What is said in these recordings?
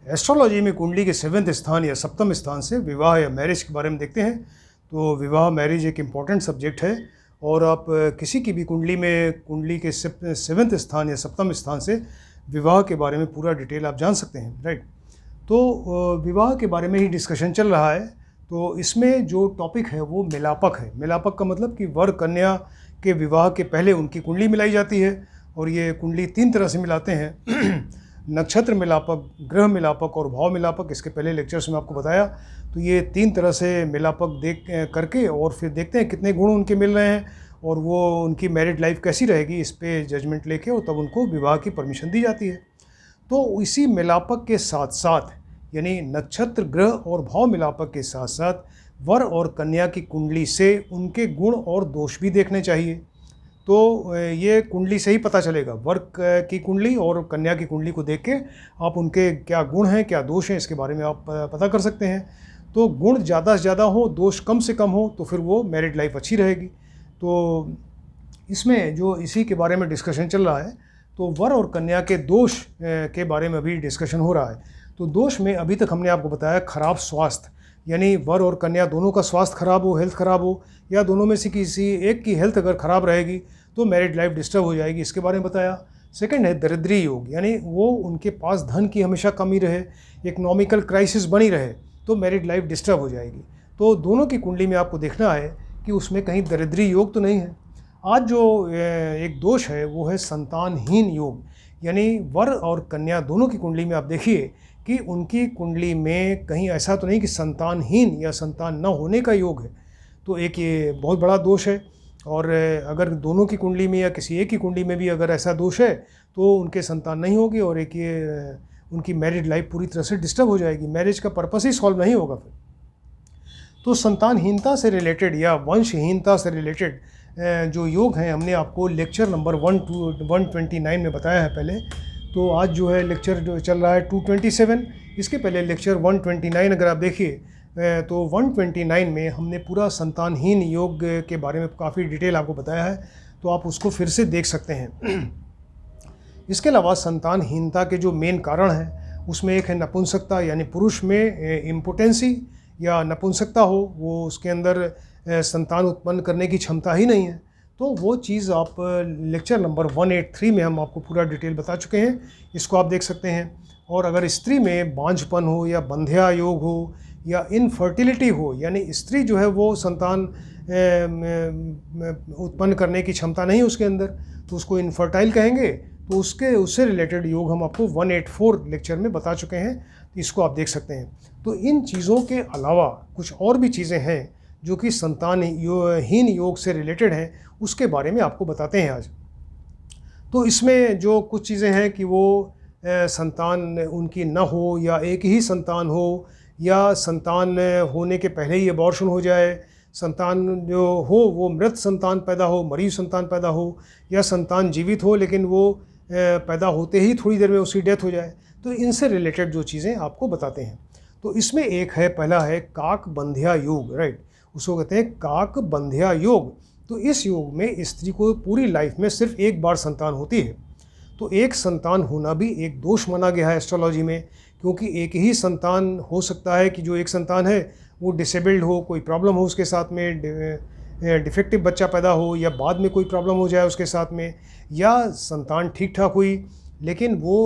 Astrology में कुंडली के 7वें स्थान या सप्तम स्थान से विवाह या मैरिज के बारे में देखते हैं। तो विवाह मैरिज एक इम्पॉर्टेंट सब्जेक्ट है और आप किसी की भी कुंडली में कुंडली के 7वें स्थान या सप्तम स्थान से विवाह के बारे में पूरा डिटेल आप जान सकते हैं, राइट। तो विवाह के बारे में ही डिस्कशन चल रहा है। तो इसमें जो टॉपिक है वो मिलापक है। मिलापक का मतलब कि वर कन्या के विवाह के पहले उनकी कुंडली मिलाई जाती है और ये कुंडली 3 तरह से मिलाते हैं नक्षत्र मिलापक, ग्रह मिलापक और भाव मिलापक। इसके पहले लेक्चर्स में आपको बताया। तो ये 3 तरह से मिलापक देख करके और फिर देखते हैं कितने गुण उनके मिल रहे हैं और वो उनकी मैरिड लाइफ कैसी रहेगी, इस पे जजमेंट लेके और तब उनको विवाह की परमिशन दी जाती है। तो इसी मिलापक के साथ साथ यानी नक्षत्र, ग्रह और भाव मिलापक के साथ साथ वर और कन्या की कुंडली से उनके गुण और दोष भी देखने चाहिए। तो ये कुंडली से ही पता चलेगा। वर की कुंडली और कन्या की कुंडली को देख के आप उनके क्या गुण हैं, क्या दोष हैं, इसके बारे में आप पता कर सकते हैं। तो गुण ज़्यादा से ज़्यादा हो, दोष कम से कम हो, तो फिर वो मैरिड लाइफ अच्छी रहेगी। तो इसमें जो इसी के बारे में डिस्कशन चल रहा है, तो वर और कन्या के दोष के बारे में अभी डिस्कशन हो रहा है। तो दोष में अभी तक हमने आपको बताया खराब स्वास्थ्य, यानी वर और कन्या दोनों का स्वास्थ्य खराब हो, हेल्थ खराब हो, या दोनों में से किसी एक की हेल्थ अगर ख़राब रहेगी तो मैरिड लाइफ डिस्टर्ब हो जाएगी, इसके बारे में बताया। सेकंड है दरिद्री योग, यानी वो उनके पास धन की हमेशा कमी रहे, इकोनॉमिकल क्राइसिस बनी रहे, तो मैरिड लाइफ डिस्टर्ब हो जाएगी। तो दोनों की कुंडली में आपको देखना है कि उसमें कहीं दरिद्री योग तो नहीं है। आज जो एक दोष है वो है संतानहीन योग, यानी वर और कन्या दोनों की कुंडली में आप देखिए कि उनकी कुंडली में कहीं ऐसा तो नहीं कि संतानहीन या संतान न होने का योग है। तो एक ये बहुत बड़ा दोष है। और अगर दोनों की कुंडली में या किसी एक की कुंडली में भी अगर ऐसा दोष है तो उनके संतान नहीं होगी और एक ये उनकी मैरिड लाइफ पूरी तरह से डिस्टर्ब हो जाएगी, मैरिज का पर्पस ही सॉल्व नहीं होगा फिर। तो संतानहीनता से रिलेटेड या वंशहीनता से रिलेटेड जो योग हैं हमने आपको लेक्चर नंबर 129 में बताया है पहले। तो आज जो है लेक्चर जो चल रहा है 227, इसके पहले लेक्चर 129 अगर आप देखिए तो 129 में हमने पूरा संतानहीन योग के बारे में काफ़ी डिटेल आपको बताया है, तो आप उसको फिर से देख सकते हैं। इसके अलावा संतानहीनता के जो मेन कारण हैं उसमें एक है नपुंसकता, यानी पुरुष में इम्पोटेंसी या नपुंसकता हो, वो उसके अंदर संतान उत्पन्न करने की क्षमता ही नहीं है। तो वो चीज़ आप लेक्चर नंबर 183 में हम आपको पूरा डिटेल बता चुके हैं, इसको आप देख सकते हैं। और अगर स्त्री में बांझपन हो या बंध्या योग हो या इनफर्टिलिटी हो, यानी स्त्री जो है वो संतान उत्पन्न करने की क्षमता नहीं उसके अंदर, तो उसको इनफर्टाइल कहेंगे। तो उससे रिलेटेड योग हम आपको 184 लेक्चर में बता चुके हैं, तो इसको आप देख सकते हैं। तो इन चीज़ों के अलावा कुछ और भी चीज़ें हैं जो कि संतानहीन योग से रिलेटेड हैं, उसके बारे में आपको बताते हैं आज। तो इसमें जो कुछ चीज़ें हैं कि वो संतान उनकी न हो या एक ही संतान हो, या संतान होने के पहले ही अबॉर्शन हो जाए, संतान जो हो वो मृत संतान पैदा हो, मरीज संतान पैदा हो, या संतान जीवित हो लेकिन वो पैदा होते ही थोड़ी देर में उसकी डेथ हो जाए। तो इनसे रिलेटेड जो चीज़ें आपको बताते हैं। तो इसमें एक है, पहला है काक बंध्या योग, राइट। उसको कहते हैं काक बंध्या योग। तो इस योग में स्त्री को पूरी लाइफ में सिर्फ एक बार संतान होती है। तो एक संतान होना भी एक दोष माना गया है एस्ट्रोलॉजी में, क्योंकि एक ही संतान हो सकता है कि जो एक संतान है वो डिसेबल्ड हो, कोई प्रॉब्लम हो उसके साथ में, डिफेक्टिव बच्चा पैदा हो, या बाद में कोई प्रॉब्लम हो जाए उसके साथ में, या संतान ठीक ठाक हुई लेकिन वो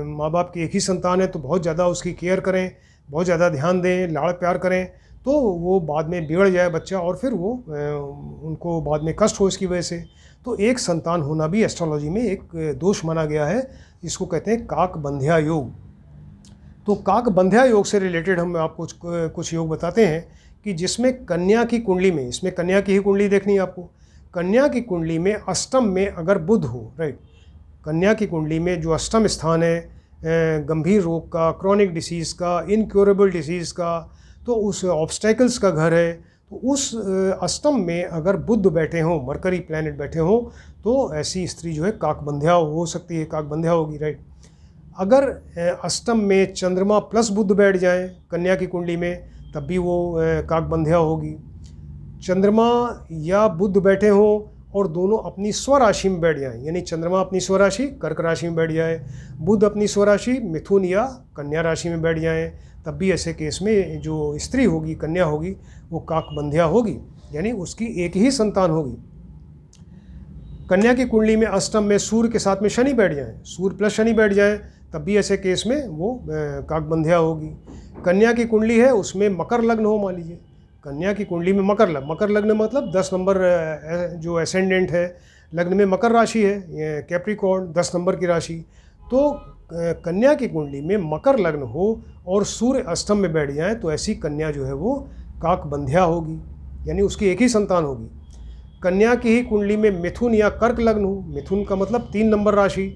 माँ बाप की एक ही संतान है तो बहुत ज़्यादा उसकी केयर करें, बहुत ज़्यादा ध्यान दें, लाड़ प्यार करें, तो वो बाद में बिगड़ जाए बच्चा और फिर वो उनको बाद में कष्ट हो इसकी वजह से। तो एक संतान होना भी एस्ट्रोलॉजी में एक दोष माना गया है, इसको कहते हैं काक बंध्या योग। तो काक बंध्या योग से रिलेटेड हम आपको कुछ योग बताते हैं कि जिसमें कन्या की कुंडली में, इसमें कन्या की ही कुंडली देखनी है आपको, कन्या की कुंडली में अष्टम में अगर बुध हो, राइट, कन्या की कुंडली में जो अष्टम स्थान है गंभीर रोग का, क्रॉनिक डिसीज़ का, इनक्योरेबल डिसीज़ का, तो उस ऑब्स्टेकल्स का घर है, तो उस अष्टम में अगर बुध बैठे हों, मरकरी प्लैनेट बैठे हों, तो ऐसी स्त्री जो है काकबंध्या हो सकती है, काकबंध्या होगी, राइट। अगर अष्टम में चंद्रमा प्लस बुध बैठ जाए कन्या की कुंडली में तब भी वो काकबंध्या होगी। चंद्रमा या बुध बैठे हों और दोनों अपनी स्वराशि में बैठ जाएं, यानी चंद्रमा अपनी स्वराशि कर्क राशि में बैठ जाए, बुध अपनी स्वराशि मिथुन या कन्या राशि में बैठ जाएं, तब भी ऐसे केस में जो स्त्री होगी, कन्या होगी, वो काकबंध्या होगी, यानी उसकी एक ही संतान होगी। कन्या की कुंडली में अष्टम में सूर्य के साथ में शनि बैठ जाए, सूर्य प्लस शनि बैठ जाए, तब भी ऐसे केस में वो काकबंध्या होगी। कन्या की कुंडली है, उसमें मकर लग्न हो, मान लीजिए कन्या की कुंडली में मकर लग्न मतलब 10 नंबर जो एसेंडेंट है, लग्न में मकर राशि है, ये कैप्रिकॉर्न 10 नंबर की राशि। तो कन्या की कुंडली में मकर लग्न हो और सूर्य अष्टम में बैठ जाए, तो ऐसी कन्या जो है वो काकबंध्या होगी, यानी उसकी एक ही संतान होगी। कन्या की ही कुंडली में मिथुन या कर्क लग्न हो, मिथुन का मतलब 3 नंबर राशि,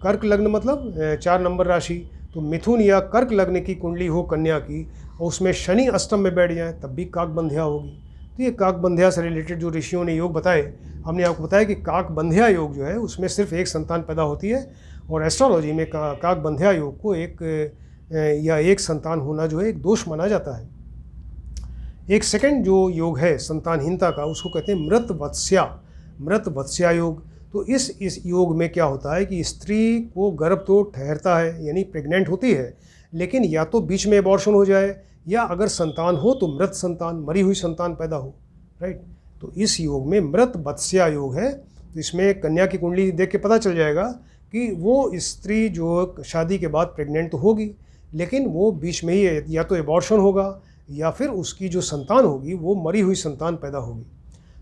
कर्क लग्न मतलब 4 नंबर राशि, तो मिथुन या कर्क लग्न की कुंडली हो कन्या की और उसमें शनि अष्टम में बैठ जाए, तब भी काकबंध्या होगी। तो ये काकबंध्या से रिलेटेड जो ऋषियों ने योग बताए, हमने आपको बताया कि काकबंध्या योग जो है उसमें सिर्फ एक संतान पैदा होती है, और एस्ट्रोलॉजी में काकबंध्या योग को एक संतान होना जो है एक दोष माना जाता है। एक सेकंड जो योग है संतानहीनता का, उसको कहते हैं मृत वत्स्या योग। तो इस योग में क्या होता है कि स्त्री को गर्भ तो ठहरता है, यानी प्रेग्नेंट होती है, लेकिन या तो बीच में एबॉर्शन हो जाए, या अगर संतान हो तो मृत संतान, मरी हुई संतान पैदा हो, राइट। तो इस योग में मृत वत्स्या योग है। तो इसमें कन्या की कुंडली देख के पता चल जाएगा कि वो स्त्री जो शादी के बाद प्रेग्नेंट तो होगी, लेकिन वो बीच में ही या तो एबॉर्शन होगा या फिर उसकी जो संतान होगी वो मरी हुई संतान पैदा होगी।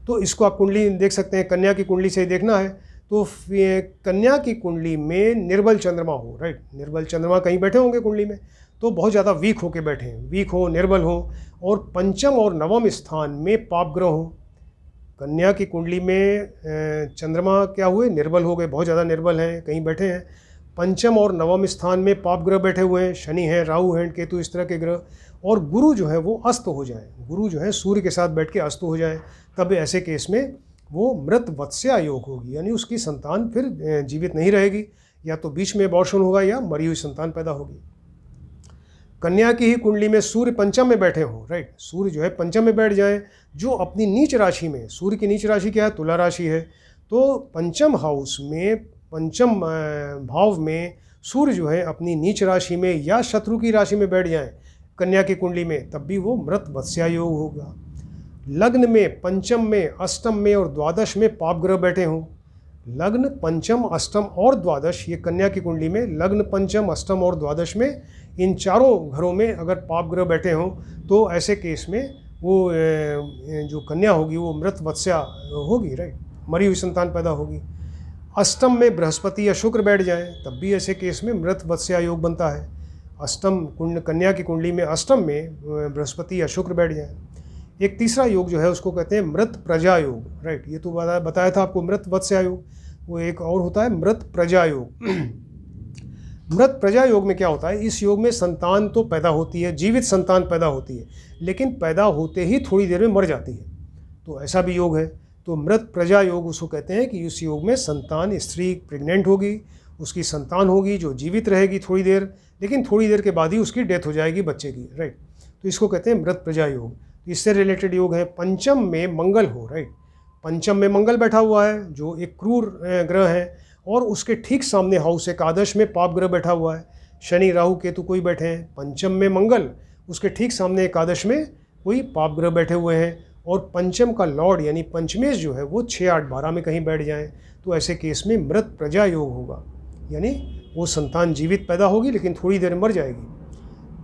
तो इसको आप कुंडली देख सकते हैं, कन्या की कुंडली से ही देखना है। तो कन्या की कुंडली में निर्बल चंद्रमा हो, राइट, निर्बल चंद्रमा कहीं बैठे होंगे कुंडली में, तो बहुत ज़्यादा वीक होके बैठे हैं, वीक हो, निर्बल हो, और पंचम और नवम स्थान में पाप ग्रह हो। कन्या की कुंडली में चंद्रमा क्या हुए, निर्बल हो गए, बहुत ज़्यादा निर्बल हैं, कहीं बैठे हैं। पंचम और नवम स्थान में पाप ग्रह बैठे हुए हैं, शनि हैं, राहु हैं, केतु, इस तरह के ग्रह। और गुरु जो है वो अस्त हो जाए, गुरु जो है सूर्य के साथ बैठ के अस्त हो जाए, तब ऐसे केस में वो मृत वत्स्या योग होगी, यानी उसकी संतान फिर जीवित नहीं रहेगी, या तो बीच में एबॉर्शन होगा या मरी हुई संतान पैदा होगी। कन्या की ही कुंडली में सूर्य पंचम में बैठे हों, राइट, सूर्य जो है पंचम में बैठ जाए, जो अपनी नीच राशि में, सूर्य की नीच राशि क्या है, तुला राशि है, तो पंचम हाउस में, पंचम भाव में सूर्य जो है अपनी नीच राशि में या शत्रु की राशि में बैठ जाए कन्या की कुंडली में, तब भी वो मृत वत्स्या योग होगा। लग्न में, पंचम में, अष्टम में और द्वादश में पाप ग्रह बैठे हों, लग्न, पंचम, अष्टम और द्वादश, ये कन्या की कुंडली में लग्न, पंचम, अष्टम और द्वादश में, इन चारों घरों में अगर पाप ग्रह बैठे हों, तो ऐसे केस में वो जो कन्या होगी वो मृत वत्स्या होगी, राइट, मरी हुई संतान पैदा होगी। अष्टम में बृहस्पति या शुक्र बैठ जाए, तब भी ऐसे केस में मृत वत्स्या योग बनता है। अष्टम कन्या की कुंडली में अष्टम में बृहस्पति या शुक्र बैठ जाए। एक तीसरा योग जो है उसको कहते हैं मृत प्रजा योग, राइट, ये तो बताया था आपको मृत वत्स्या योग, वो एक और होता है मृत प्रजा योग। मृत प्रजा योग में क्या होता है, इस योग में संतान तो पैदा होती है, जीवित संतान पैदा होती है, लेकिन पैदा होते ही थोड़ी देर में मर जाती है, तो ऐसा भी योग है। तो मृत प्रजा योग उसको कहते हैं कि इस योग में संतान, स्त्री प्रेग्नेंट होगी, उसकी संतान होगी जो जीवित रहेगी थोड़ी देर, लेकिन थोड़ी देर के बाद ही उसकी डेथ हो जाएगी बच्चे की, राइट, तो इसको कहते हैं मृत प्रजा योग। इससे रिलेटेड योग है पंचम में मंगल हो, राइट, पंचम में मंगल बैठा हुआ है जो एक क्रूर ग्रह है, और उसके ठीक सामने हाउस एकादश में पाप ग्रह बैठा हुआ है, शनि, राहु, केतु कोई बैठे हैं, पंचम में मंगल, उसके ठीक सामने एकादश में कोई पाप ग्रह बैठे हुए हैं, और पंचम का लॉर्ड यानी पंचमेश जो है वो 6, 8, 12 में कहीं बैठ जाएं, तो ऐसे केस में मृत प्रजा योग होगा, यानी वो संतान जीवित पैदा होगी लेकिन थोड़ी देर मर जाएगी।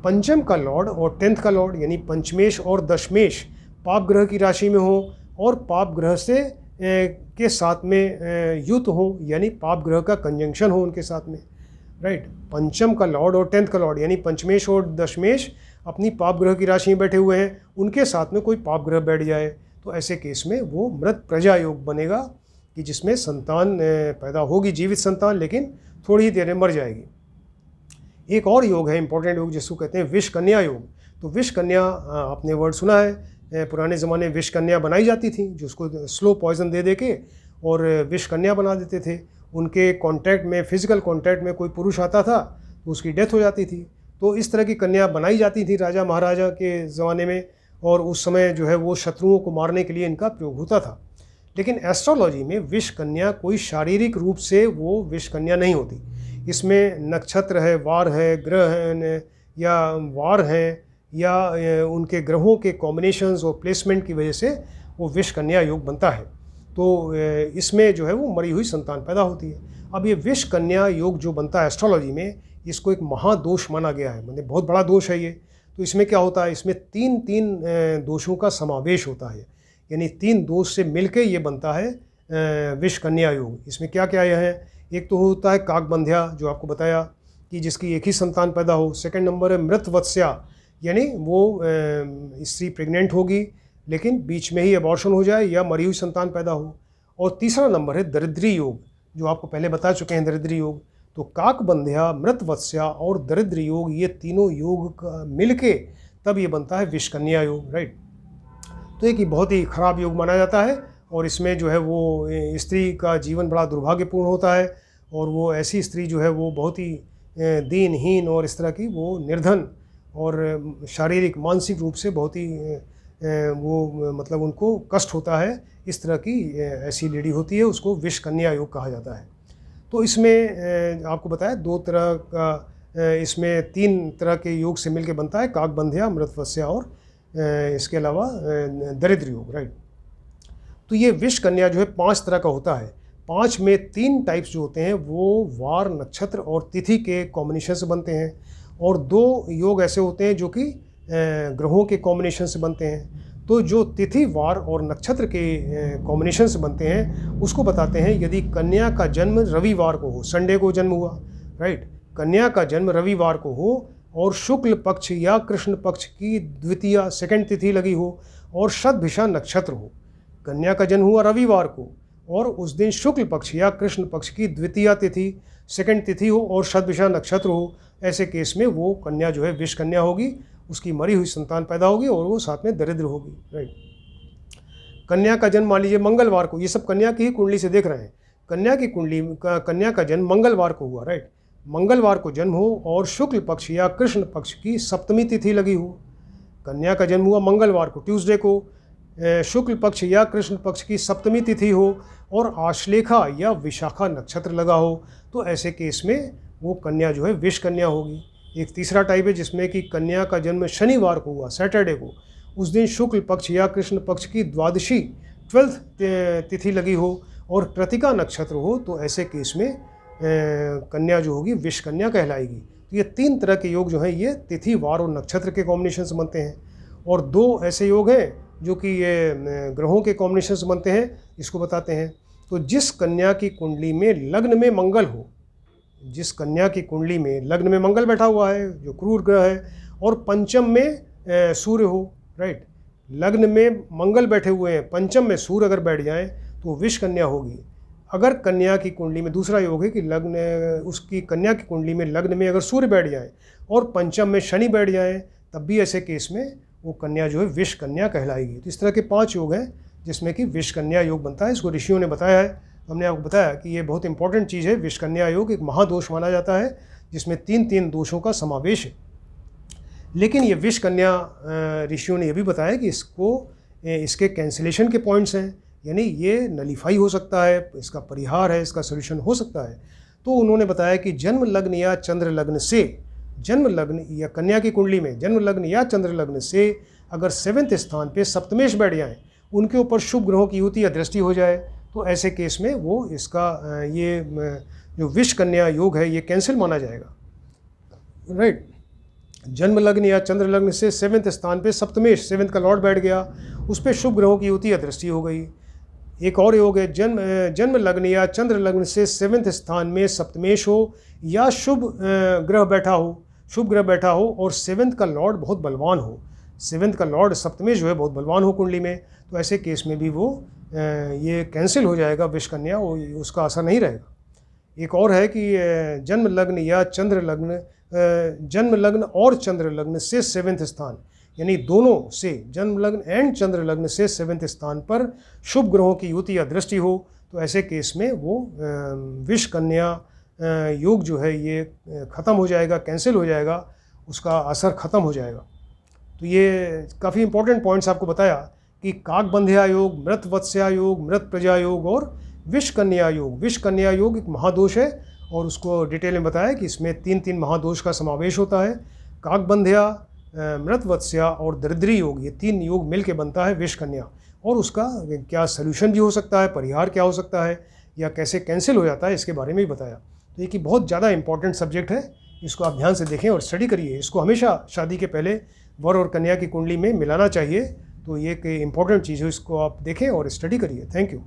पंचम का लॉर्ड और 10th का लॉर्ड यानी पंचमेश और दशमेश पाप ग्रह की राशि में हो, और पाप ग्रह से के साथ में युत हो, यानी पाप ग्रह का कंजंक्शन हो उनके साथ में, राइट। पंचम का लॉर्ड और 10th का लॉर्ड यानी पंचमेश और दशमेश अपनी पाप ग्रह की राशि में बैठे हुए हैं, उनके साथ में कोई पाप ग्रह बैठ जाए, तो ऐसे केस में वो मृत प्रजा योग बनेगा, कि जिसमें संतान पैदा होगी, जीवित संतान, लेकिन थोड़ी ही देर में मर जाएगी। एक और योग है इंपॉर्टेंट योग, जिसको कहते हैं विष कन्या योग। तो विष कन्या आपने वर्ड सुना है, पुराने ज़माने में विष कन्या बनाई जाती थी, जो उसको स्लो पॉइजन दे के और विष कन्या बना देते थे। उनके कांटेक्ट में, फिजिकल कांटेक्ट में कोई पुरुष आता था तो उसकी डेथ हो जाती थी। तो इस तरह की कन्या बनाई जाती थी राजा महाराजा के ज़माने में, और उस समय जो है वो शत्रुओं को मारने के लिए इनका प्रयोग होता था। लेकिन एस्ट्रोलॉजी में विष कन्या कोई शारीरिक रूप से वो विष कन्या नहीं होती। इसमें नक्षत्र है, वार है, ग्रह हैं या वार हैं या उनके ग्रहों के कॉम्बिनेशंस और प्लेसमेंट की वजह से वो विष कन्या योग बनता है। तो इसमें जो है वो मरी हुई संतान पैदा होती है। अब ये विष कन्या योग जो बनता है एस्ट्रोलॉजी में, इसको एक महादोष माना गया है, मतलब बहुत बड़ा दोष है ये। तो इसमें क्या होता है, इसमें तीन दोषों का समावेश होता है, यानी 3 दोष से मिलके ये बनता है विष कन्या योग। इसमें क्या क्या है, एक तो होता है काकबंध्या, जो आपको बताया कि जिसकी एक ही संतान पैदा हो। सेकंड नंबर है मृतवत्स्या, यानी वो स्त्री प्रेग्नेंट होगी लेकिन बीच में ही अबॉर्शन हो जाए या मरी हुई संतान पैदा हो। और तीसरा नंबर है दरिद्री योग, जो आपको पहले बता चुके हैं दरिद्री योग। तो काकबंध्या, मृतवत्स्या और दरिद्र योग, ये तीनों योग का मिलके तब ये बनता है विष कन्या योग, राइट। तो एक बहुत ही खराब योग माना जाता है और इसमें जो है वो स्त्री का जीवन बड़ा दुर्भाग्यपूर्ण होता है और वो ऐसी स्त्री जो है वो बहुत ही दीनहीन और इस तरह की वो निर्धन और शारीरिक मानसिक रूप से बहुत ही वो मतलब उनको कष्ट होता है, इस तरह की ऐसी लेडी होती है, उसको विष कन्या योग कहा जाता है। तो इसमें आपको बताया 2 तरह का, इसमें 3 तरह के योग से मिलकर बनता है, काकबंध्या, मृतवत्स्या और इसके अलावा दरिद्र योग, राइट। तो ये विष कन्या जो है 5 तरह का होता है। 5 में 3 टाइप्स जो होते हैं वो वार, नक्षत्र और तिथि के कॉम्बिनेशन से बनते हैं और 2 योग ऐसे होते हैं जो कि ग्रहों के कॉम्बिनेशन से बनते हैं। तो जो तिथि, वार और नक्षत्र के कॉम्बिनेशन से बनते हैं उसको बताते हैं। यदि कन्या का जन्म रविवार को हो, संडे को जन्म हुआ, राइट, कन्या का जन्म रविवार को हो और शुक्ल पक्ष या कृष्ण पक्ष की द्वितीया सेकंड तिथि लगी हो और शतभिषा नक्षत्र हो, कन्या का जन्म हुआ रविवार को और उस दिन शुक्ल पक्ष या कृष्ण पक्ष की द्वितीया तिथि सेकंड तिथि हो और शतभिषा नक्षत्र हो, ऐसे केस में वो कन्या जो है विष कन्या होगी, उसकी मरी हुई संतान पैदा होगी और वो साथ में दरिद्र होगी, राइट। कन्या का जन्म मान लीजिए मंगलवार को, ये सब कन्या की ही कुंडली से देख रहे हैं, कन्या की कुंडली का कन्या का जन्म मंगलवार को हुआ, राइट, मंगलवार को जन्म हो और शुक्ल पक्ष या कृष्ण पक्ष की सप्तमी तिथि लगी हो, कन्या का जन्म हुआ मंगलवार को, ट्यूसडे को, शुक्ल पक्ष या कृष्ण पक्ष की सप्तमी तिथि हो और आश्लेषा या विशाखा नक्षत्र लगा हो, तो ऐसे केस में वो कन्या जो है विष कन्या होगी। एक तीसरा टाइप है जिसमें कि कन्या का जन्म शनिवार को हुआ, सैटरडे को, उस दिन शुक्ल पक्ष या कृष्ण पक्ष की द्वादशी 12th तिथि लगी हो और कृतिका नक्षत्र हो, तो ऐसे केस में कन्या जो होगी विष कन्या कहलाएगी। तो ये 3 तरह के योग जो हैं ये तिथि, वार और नक्षत्र के कॉम्बिनेशन से बनते हैं और 2 ऐसे योग हैं जो कि ये ग्रहों के कॉम्बिनेशन से बनते हैं, इसको बताते हैं। तो जिस कन्या की कुंडली में लग्न में मंगल हो, जिस कन्या की कुंडली में लग्न में मंगल बैठा हुआ है जो क्रूर ग्रह है और पंचम में सूर्य हो, राइट, लग्न में मंगल बैठे हुए हैं, पंचम में सूर्य अगर बैठ जाए तो विष कन्या होगी। अगर कन्या की कुंडली में दूसरा योग है कि लग्न, उसकी कन्या की कुंडली में लग्न में अगर सूर्य बैठ जाए और पंचम में शनि बैठ जाए, तब भी ऐसे केस में वो कन्या जो है विष कन्या कहलाएगी। तो इस तरह के 5 योग हैं जिसमें कि विष कन्या योग बनता है। इसको ऋषियों ने बताया है, हमने आपको बताया कि ये बहुत इंपॉर्टेंट चीज़ है। विष कन्या योग एक महादोष माना जाता है जिसमें 3 दोषों का समावेश है। लेकिन ये विष कन्या ऋषियों ने यह भी बताया कि इसके कैंसिलेशन के पॉइंट्स हैं, यानी ये नलीफाई हो सकता है, इसका परिहार है, इसका सोल्यूशन हो सकता है। तो उन्होंने बताया कि जन्म लग्न या चंद्र लग्न से, जन्म लग्न या कन्या की कुंडली में जन्म लग्न या चंद्र लग्न से अगर 7वें स्थान पे सप्तमेश बैठ जाएँ, उनके ऊपर शुभ ग्रहों की युति या दृष्टि हो जाए, तो ऐसे केस में वो इसका ये जो विष कन्या योग है ये कैंसिल माना जाएगा, राइट। जन्म लग्न या चंद्र लग्न से 7वें स्थान पे सप्तमेश, 7वें का लॉर्ड बैठ गया, उस पर शुभ ग्रहों की युति या दृष्टि हो गई। एक और योग है जन्म लग्न या चंद्र लग्न से 7वें स्थान में सप्तमेश हो या शुभ ग्रह बैठा हो, शुभ ग्रह बैठा हो और 7वें का लॉर्ड बहुत बलवान हो, 7वें का लॉर्ड सप्तमेश जो है बहुत बलवान हो कुंडली में, तो ऐसे केस में भी वो ये कैंसिल हो जाएगा विष कन्या, उसका असर नहीं रहेगा। एक और है कि जन्म लग्न या चंद्र लग्न, जन्म लग्न और चंद्र लग्न से 7वें स्थान, यानी दोनों से जन्म लग्न एंड चंद्र लग्न से 7वें स्थान पर शुभ ग्रहों की युति या दृष्टि हो, तो ऐसे केस में वो विष कन्या योग जो है ये ख़त्म हो जाएगा, कैंसिल हो जाएगा, उसका असर ख़त्म हो जाएगा। तो ये काफ़ी इंपॉर्टेंट पॉइंट्स आपको बताया कि काकबंध्या योग, मृत वत्स्या योग, मृत प्रजा योग और विष कन्या योग। विष कन्या योग एक महादोष है और उसको डिटेल में बताया कि इसमें 3 महादोष का समावेश होता है। काकबंध्या, मृत वत्स्या और दरिद्री योग, ये 3 योग मिल के बनता है विष कन्या। और उसका क्या सल्यूशन भी हो सकता है, परिहार क्या हो सकता है या कैसे कैंसिल हो जाता है, इसके बारे में भी बताया। तो ये कि बहुत ज़्यादा इंपॉर्टेंट सब्जेक्ट है, इसको आप ध्यान से देखें और स्टडी करिए। इसको हमेशा शादी के पहले वर और कन्या की कुंडली में मिलाना चाहिए। तो ये एक इम्पॉर्टेंट चीज़ है, इसको आप देखें और स्टडी करिए। Thank you.